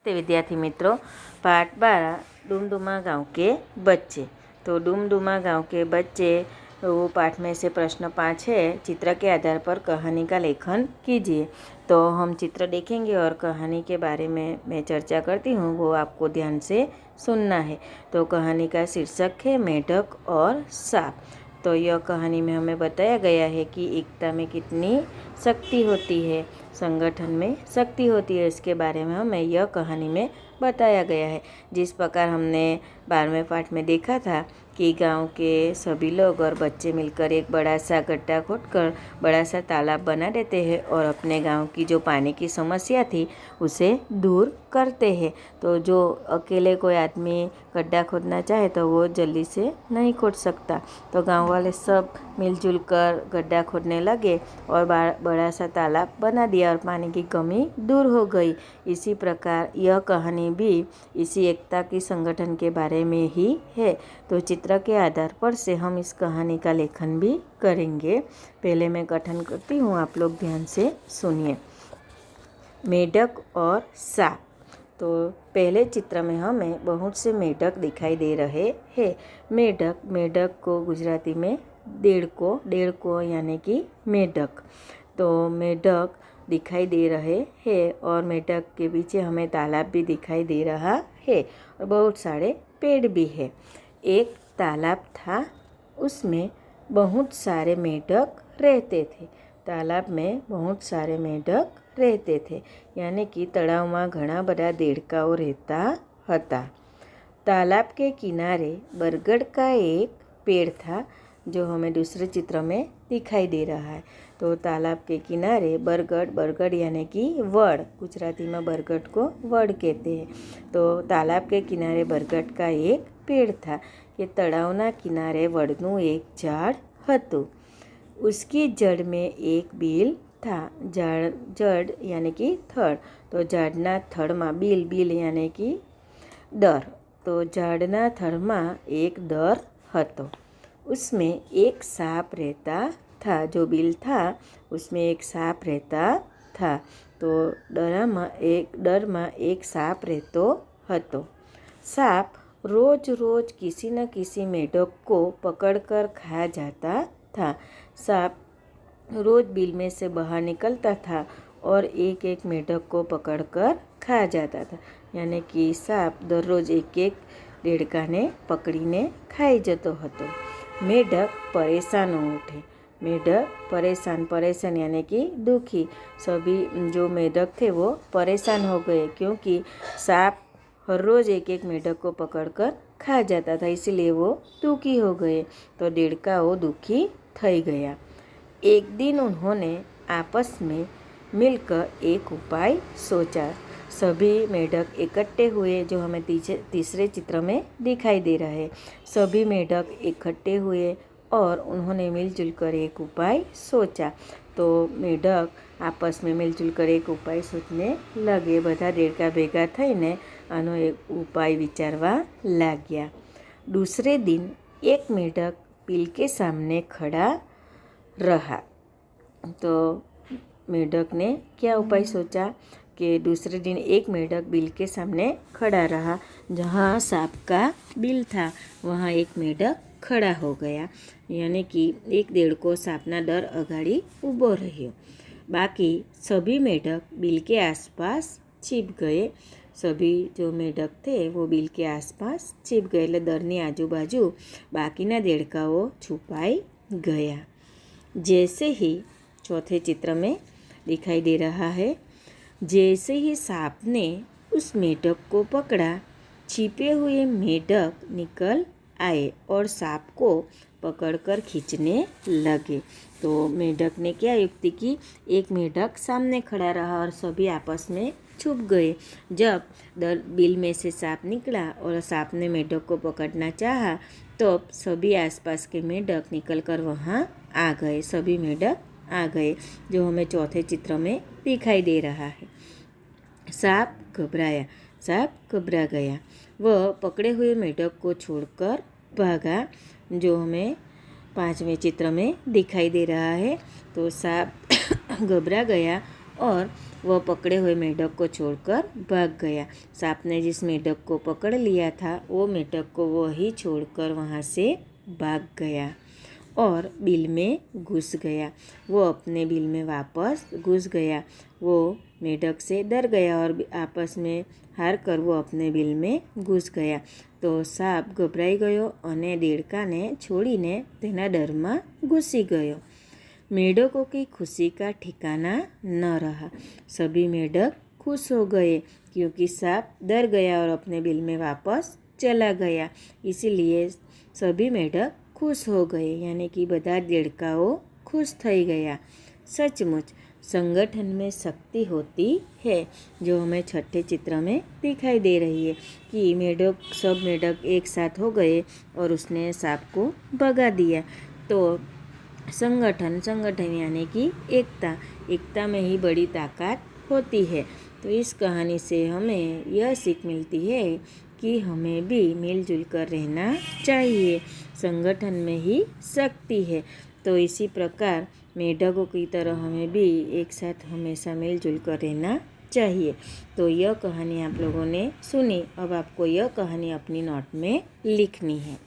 नमस्ते विद्यार्थी मित्रों। पाठ 12 डुमडुमा गांव के बच्चे। तो डुमडुमा गांव के बच्चे वो पाठ में से प्रश्न 5 है। चित्र के आधार पर कहानी का लेखन कीजिए। तो हम चित्र देखेंगे और कहानी के बारे में मैं चर्चा करती हूँ, वो आपको ध्यान से सुनना है। तो कहानी का शीर्षक है मेढक और सांप। तो यह कहानी में हमें बताया गया है कि एकता में कितनी शक्ति होती है, संगठन में शक्ति होती है। इसके बारे में हमें यह कहानी में बताया गया है। जिस प्रकार हमने 12वें पाठ में देखा था कि गांव के सभी लोग और बच्चे मिलकर एक बड़ा सा गड्ढा खोदकर बड़ा सा तालाब बना देते हैं और अपने गांव की जो पानी की समस्या थी उसे दूर करते हैं। तो जो अकेले कोई आदमी गड्ढा खोदना चाहे तो वो जल्दी से नहीं खोद सकता। तो गांव वाले सब मिलजुल कर गड्ढा खोदने लगे और बड़ा सा तालाब बना दिया और पानी की कमी दूर हो गई। इसी प्रकार यह कहानी भी इसी एकता की संगठन के बारे में ही है। तो चित्र के आधार पर से हम इस कहानी का लेखन भी करेंगे। पहले मैं कथन करती हूँ, आप लोग ध्यान से सुनिए। मेढक और सांप। तो पहले चित्र में हमें बहुत से मेढक दिखाई दे रहे हैं। मेढक को गुजराती में डेढ़को यानी कि मेढक। तो मेढक दिखाई दे रहे हैं और मेढक के पीछे हमें तालाब भी दिखाई दे रहा है और बहुत सारे पेड़ भी है। एक तालाब था, उसमें बहुत सारे मेढक रहते थे। तालाब में बहुत सारे मेढक रहते थे, यानी कि तળાવમાં ઘણા બધા દેડકાઓ રહેતા હતા। तालाब के किनारे बरगद का एक पेड़ था, जो हमें दूसरे चित्र में दिखाई दे रहा है। तो तालाब के किनारे बरगद यानी कि वड, गुजराती में बरगद को वड कहते हैं। तो तालाब के किनारे बरगद का एक पेड़ था कि तળાવના किनारे वडનું एक झाड़ હતું। उसकी जड़ में एक बिल था। जड़ यानी कि थड़। तो झाड़ना थड़ में बिल यानी कि दर। तो झाड़ना थड़ में एक दर હતો। उसमें एक सांप रहता था। जो बिल था उसमें एक सांप रहता था। तो डर में एक सांप रहतो હતો। सांप रोज रोज किसी न किसी मेढक को पकड़कर खा जाता था। सांप रोज बिल में से बाहर निकलता था और एक एक मेढक को पकड़कर खा जाता था। यानी कि सांप दररोज एक एक देड़काने पकड़ीने खाई जतो હતો। मेढक परेशान हो उठे। मेढक परेशान यानी कि दुखी। सभी जो मेढक थे वो परेशान हो गए, क्योंकि सांप हर रोज़ एक एक मेढक को पकड़कर खा जाता था, इसीलिए वो दुखी हो गए। तो देड़काओ दुखी थई गया। एक दिन उन्होंने आपस में मिलकर एक उपाय सोचा। सभी मेढक इकट्ठे हुए, जो हमें तीसरे चित्र में दिखाई दे रहा है। सभी मेढक इकट्ठे हुए और उन्होंने मिलजुल कर एक उपाय सोचा। तो मेढक आपस में मिलजुल कर एक उपाय सोचने लगे। बधा देड़का भेगा थईने आनो एक उपाय विचारवा लाग्या। दूसरे दिन एक मेढक बिल के सामने खड़ा रहा। तो मेढक ने क्या उपाय सोचा कि दूसरे दिन एक मेढक बिल के सामने खड़ा रहा। जहाँ सांप का बिल था वहाँ एक मेढक खड़ा हो गया, यानी कि एक देड़को सांपना डर अगाड़ी ऊभो रह्यो। बाकी सभी मेढक बिल के आसपास छिप गए। सभी जो मेढक थे वो बिल के आसपास छिप गए, એટલે દરની આજુબાજુ બાકીના દેડકાઓ છુપાઈ गया। जैसे ही चौथे चित्र में दिखाई दे रहा है, जैसे ही सांप ने उस मेढक को पकड़ा, छिपे हुए मेढक निकल आए और सांप को पकड़कर खींचने लगे। तो मेढक ने क्या युक्ति की, एक मेढक सामने खड़ा रहा और सभी आपस में छुप गए। जब बिल में से सांप निकला और सांप ने मेढक को पकड़ना चाहा, तो सभी आसपास के मेढक निकलकर वहाँ आ गए। सभी मेढक आ गए, जो हमें चौथे चित्र में दिखाई दे रहा है। सांप घबरा गया। वह पकड़े हुए मेढक को छोड़कर भागा, जो हमें 5वें चित्र में दिखाई दे रहा है। तो सांप घबरा गया और वह पकड़े हुए मेढक को छोड़कर भाग गया। सांप ने जिस मेढक को पकड़ लिया था वो मेढक को वही छोड़कर वहाँ से भाग गया और बिल में घुस गया। वो अपने बिल में वापस घुस गया। वो मेढक से डर गया और आपस में हार कर वो अपने बिल में ઘૂસ ગયા। તો સાપ ગભરાઈ ગયો અને દેડકાને છોડીને તેના ડરમાં ઘૂસી ગયો। मेढकों की खुशी का ठिकाना न रहा। सभी मेढक खुश हो गए क्योंकि सांप डर गया और अपने बिल में वापस चला गया। इसीलिए सभी मेढक खुश हो गए, यानी कि બધા દેડકાઓ खुश થઈ ગયા। सचमुच संगठन में शक्ति होती है, जो हमें छठे चित्र में दिखाई दे रही है कि सब मेढक एक साथ हो गए और उसने सांप को भगा दिया। तो संगठन यानी कि एकता में ही बड़ी ताकत होती है। तो इस कहानी से हमें यह सीख मिलती है कि हमें भी मिलजुल कर रहना चाहिए, संगठन में ही शक्ति है। तो इसी प्रकार मेढकों की तरह हमें भी एक साथ हमेशा मिलजुल कर रहना चाहिए। तो यह कहानी आप लोगों ने सुनी। अब आपको यह कहानी अपनी नोट में लिखनी है।